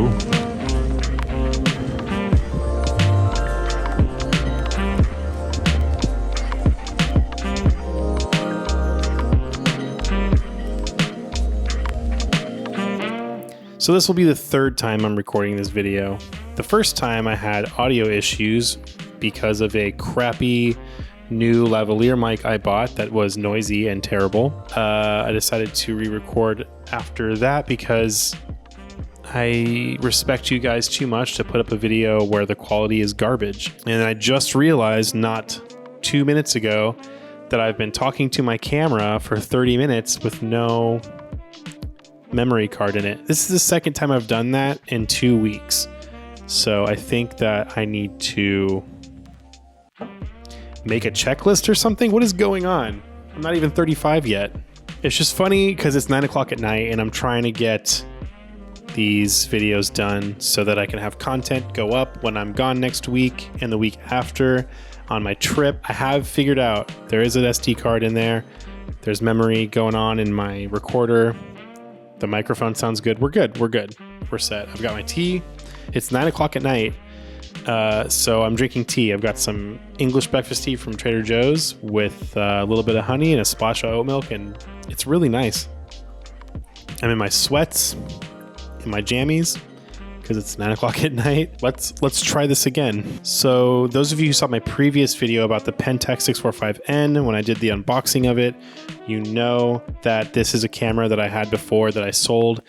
Cool. So this will be the third time I'm recording this video. The first time I had audio issues because of a crappy new lavalier mic I bought that was noisy and terrible. I decided to re-record after that because I respect you guys too much to put up a video where the quality is garbage. And I just realized not 2 minutes ago that I've been talking to my camera for 30 minutes with no memory card in it. This is the second time I've done that in 2 weeks. So I think that I need to make a checklist or something. What is going on? I'm not even 35 yet. It's just funny because it's 9 o'clock at night and I'm trying to get these videos done so that I can have content go up when I'm gone next week and the week after on my trip. I have figured out there is an SD card in there. There's memory going on in my recorder. The microphone sounds good. We're good. We're set. I've got my tea. It's 9 o'clock at night. So I'm drinking tea. I've got some English breakfast tea from Trader Joe's with a little bit of honey and a splash of oat milk, and it's really nice. I'm in my sweats, in my jammies, because it's 9 o'clock at night. Let's try this again. So those of you who saw my previous video about the Pentax 645n, when I did the unboxing of it, you know that this is a camera that I had before that I sold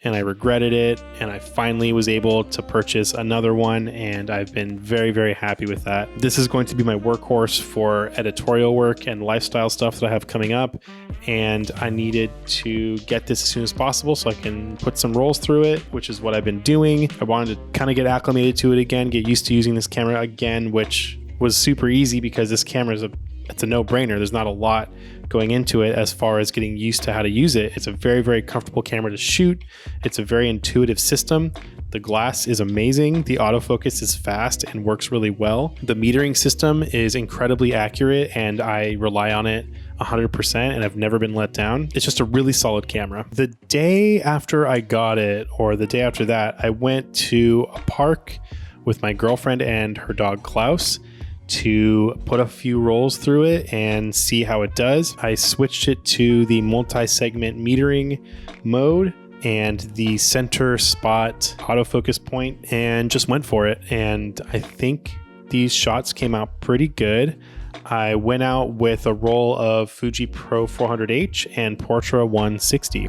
and I regretted it, and I finally was able to purchase another one, and I've been very, very happy with that. This is going to be my workhorse for editorial work and lifestyle stuff that I have coming up, and I needed to get this as soon as possible so I can put some rolls through it, which is what I've been doing. I wanted to kind of get acclimated to it again, get used to using this camera again, which was super easy because this camera is it's a no-brainer. There's not a lot going into it as far as getting used to how to use it. It's a very, very comfortable camera to shoot. It's a very intuitive system. The glass is amazing. The autofocus is fast and works really well. The metering system is incredibly accurate and I rely on it 100% and I've never been let down. It's just a really solid camera. The day after I got it, or the day after that, I went to a park with my girlfriend and her dog Klaus to put a few rolls through it and see how it does. I switched it to the multi-segment metering mode and the center spot autofocus point and just went for it. And I think these shots came out pretty good. I went out with a roll of Fuji Pro400H and Portra 160.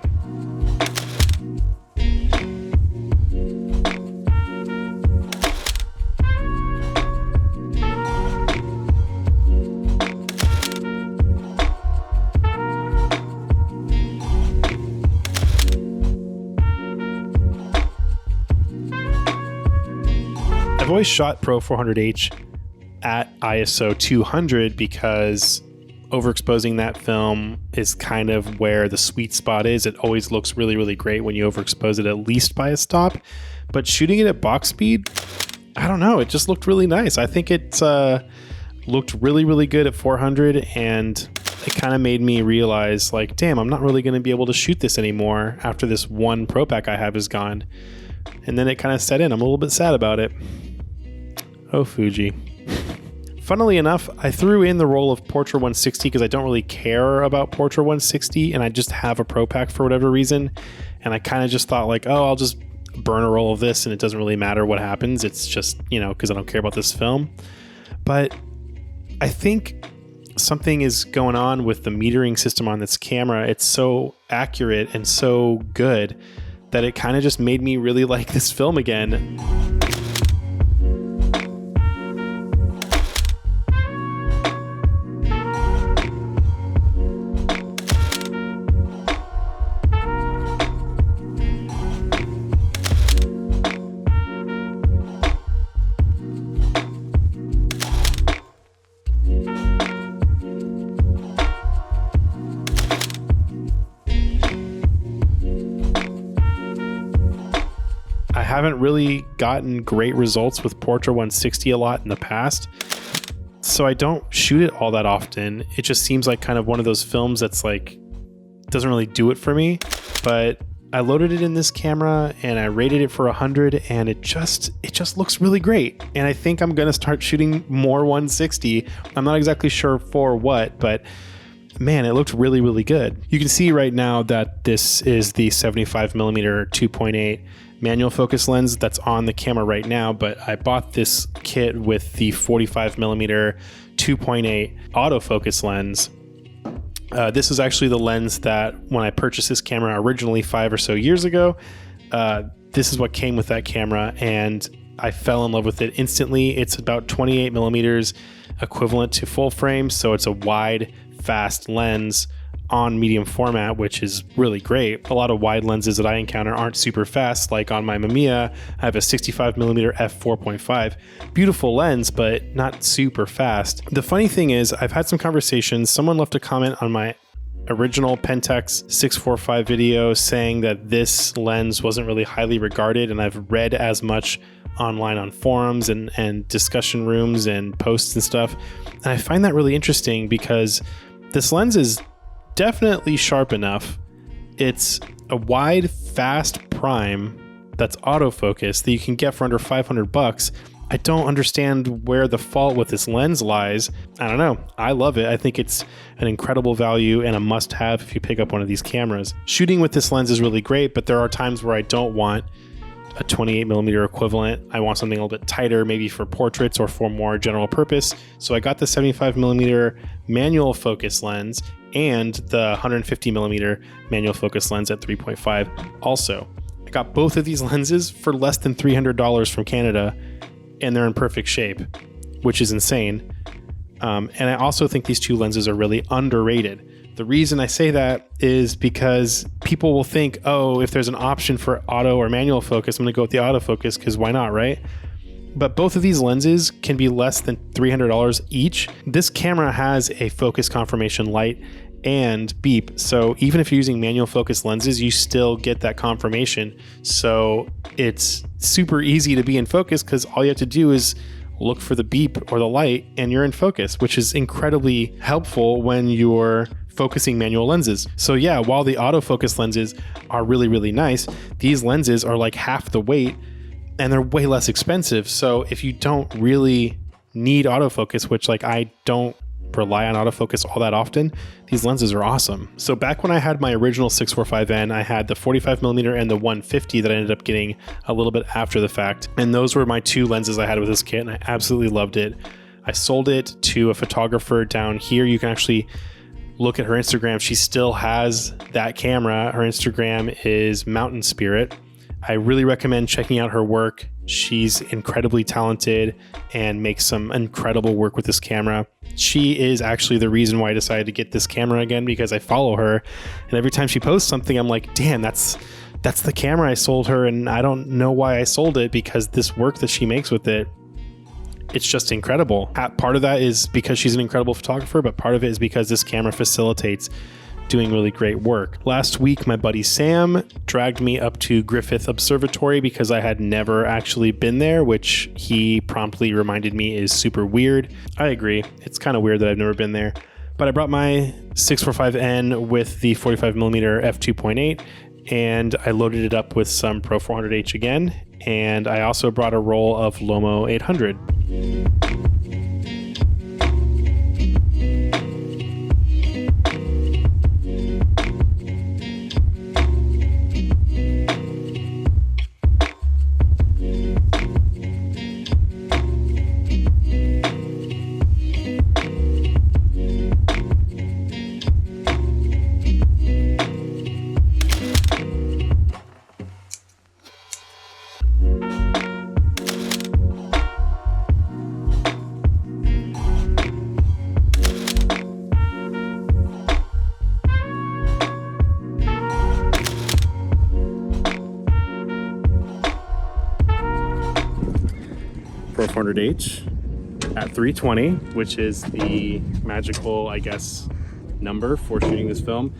I've always shot Pro 400H at ISO 200 because overexposing that film is kind of where the sweet spot is. It always looks really, really great when you overexpose it at least by a stop. But shooting it at box speed, I don't know. It just looked really nice. I think it looked really, really good at 400, and it kind of made me realize, like, damn, I'm not really going to be able to shoot this anymore after this one Pro Pack I have is gone. And then it kind of set in. I'm a little bit sad about it. Oh, Fuji. Funnily enough, I threw in the roll of Portra 160 because I don't really care about Portra 160 and I just have a Pro Pack for whatever reason. And I kind of just thought like, oh, I'll just burn a roll of this and it doesn't really matter what happens. It's just, because I don't care about this film. But I think something is going on with the metering system on this camera. It's so accurate and so good that it kind of just made me really like this film again. I haven't really gotten great results with Portra 160 a lot in the past, so I don't shoot it all that often. It just seems like kind of one of those films that's like, doesn't really do it for me, but I loaded it in this camera and I rated it for 100, and it just looks really great. And I think I'm gonna start shooting more 160. I'm not exactly sure for what, but man, it looked really, really good. You can see right now that this is the 75mm 2.8 manual focus lens that's on the camera right now, but I bought this kit with the 45mm 2.8 autofocus lens. This is actually the lens that when I purchased this camera originally 5 or so years ago, this is what came with that camera, and I fell in love with it instantly. It's about 28 millimeters, equivalent to full frame, so it's a wide, fast lens on medium format, which is really great. A lot of wide lenses that I encounter aren't super fast. Like on my Mamiya, I have a 65mm f4.5. Beautiful lens, but not super fast. The funny thing is, I've had some conversations. Someone left a comment on my original Pentax 645 video saying that this lens wasn't really highly regarded, and I've read as much online on forums and discussion rooms and posts and stuff. And I find that really interesting because this lens is definitely sharp enough. It's a wide, fast prime that's autofocus that you can get for under $500. I don't understand where the fault with this lens lies. I don't know. I love it. I think it's an incredible value and a must-have if you pick up one of these cameras. Shooting with this lens is really great, but there are times where I don't want a 28mm equivalent. I want something a little bit tighter, maybe for portraits or for more general purpose. So I got the 75mm manual focus lens and the 150mm manual focus lens at 3.5. Also, I got both of these lenses for less than $300 from Canada, and they're in perfect shape, which is insane. And I also think these two lenses are really underrated. The reason I say that is because people will think, oh, if there's an option for auto or manual focus, I'm going to go with the autofocus because why not, right? But both of these lenses can be less than $300 each. This camera has a focus confirmation light and beep. So even if you're using manual focus lenses, you still get that confirmation. So it's super easy to be in focus because all you have to do is look for the beep or the light and you're in focus, which is incredibly helpful when you're focusing manual lenses. So yeah, while the autofocus lenses are really, really nice, these lenses are like half the weight and they're way less expensive. So if you don't really need autofocus, which like I don't rely on autofocus all that often, these lenses are awesome. So back when I had my original 645N, I had the 45mm and the 150 that I ended up getting a little bit after the fact. And those were my two lenses I had with this kit, and I absolutely loved it. I sold it to a photographer down here. You can actually look at her Instagram. She still has that camera. Her Instagram is Mountain Spirit. I really recommend checking out her work. She's incredibly talented and makes some incredible work with this camera. She is actually the reason why I decided to get this camera again, because I follow her, and every time she posts something, I'm like, damn, that's the camera I sold her, and I don't know why I sold it, because this work that she makes with it, it's just incredible. Part of that is because she's an incredible photographer, but part of it is because this camera facilitates doing really great work. Last week, my buddy Sam dragged me up to Griffith Observatory because I had never actually been there, which he promptly reminded me is super weird. I agree. It's kind of weird that I've never been there. But I brought my 645N with the 45mm f2.8, and I loaded it up with some Pro400H again, and I also brought a roll of Lomo 800. Pro400H at 320, which is the magical, I guess, number for shooting this film.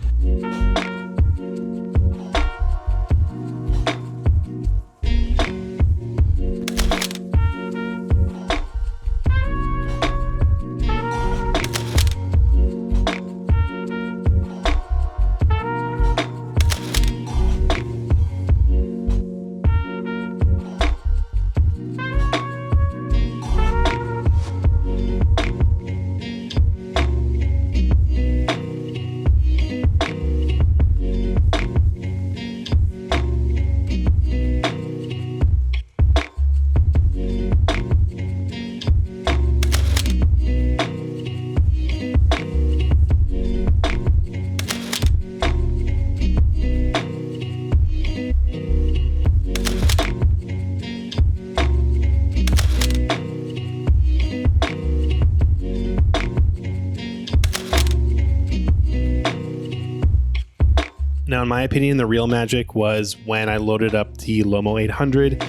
Now, in my opinion, the real magic was when I loaded up the Lomo 800.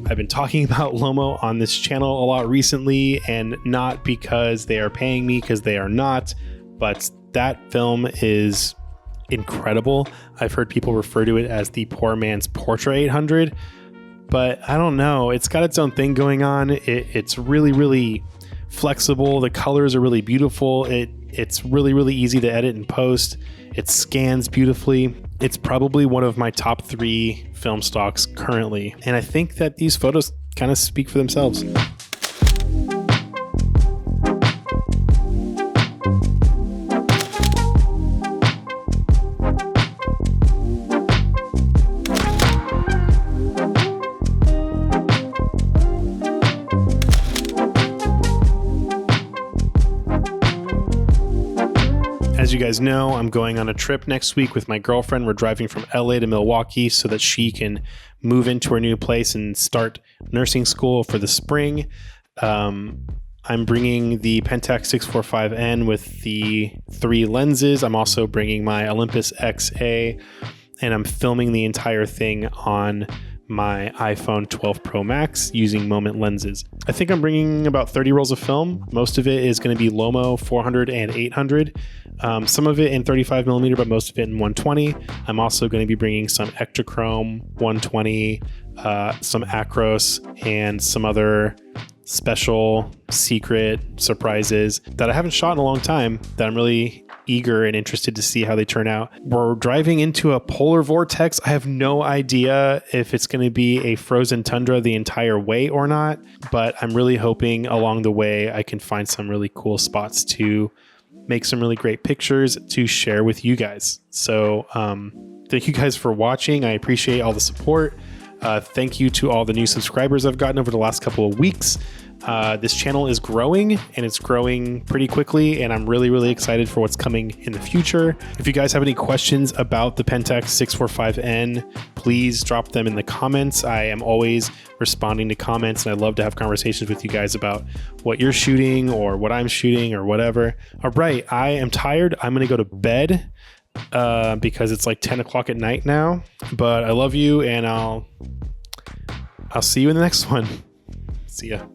I've been talking about Lomo on this channel a lot recently, and not because they are paying me, because they are not, but that film is incredible. I've heard people refer to it as the poor man's Portra 800, but I don't know. It's got its own thing going on. It's really, really flexible. The colors are really beautiful. It's really, really easy to edit and post. It scans beautifully. It's probably one of my top 3 film stocks currently. And I think that these photos kind of speak for themselves. As you guys know, I'm going on a trip next week with my girlfriend. We're driving from LA to Milwaukee so that she can move into her new place and start nursing school for the spring. I'm bringing the Pentax 645n with the 3 lenses. I'm also bringing my Olympus XA, and I'm filming the entire thing on my iPhone 12 Pro Max using moment lenses. I think I'm bringing about 30 rolls of film. Most of it is going to be Lomo 400 and 800. Some of it in 35mm, but most of it in 120. I'm also going to be bringing some Ektachrome 120, some Acros, and some other special secret surprises that I haven't shot in a long time that I'm really eager and interested to see how they turn out. We're driving into a polar vortex. I have no idea if it's going to be a frozen tundra the entire way or not, but I'm really hoping along the way I can find some really cool spots to make some really great pictures to share with you guys. So thank you guys for watching. I appreciate all the support. Thank you to all the new subscribers I've gotten over the last couple of weeks. This channel is growing, and it's growing pretty quickly, and I'm really, really excited for what's coming in the future. If you guys have any questions about the Pentax 645n, please drop them in the comments. I am always responding to comments, and I'd love to have conversations with you guys about what you're shooting or what I'm shooting or whatever. All right, I am tired. I'm going to go to bed because it's like 10 o'clock at night now, but I love you, and I'll see you in the next one. See ya.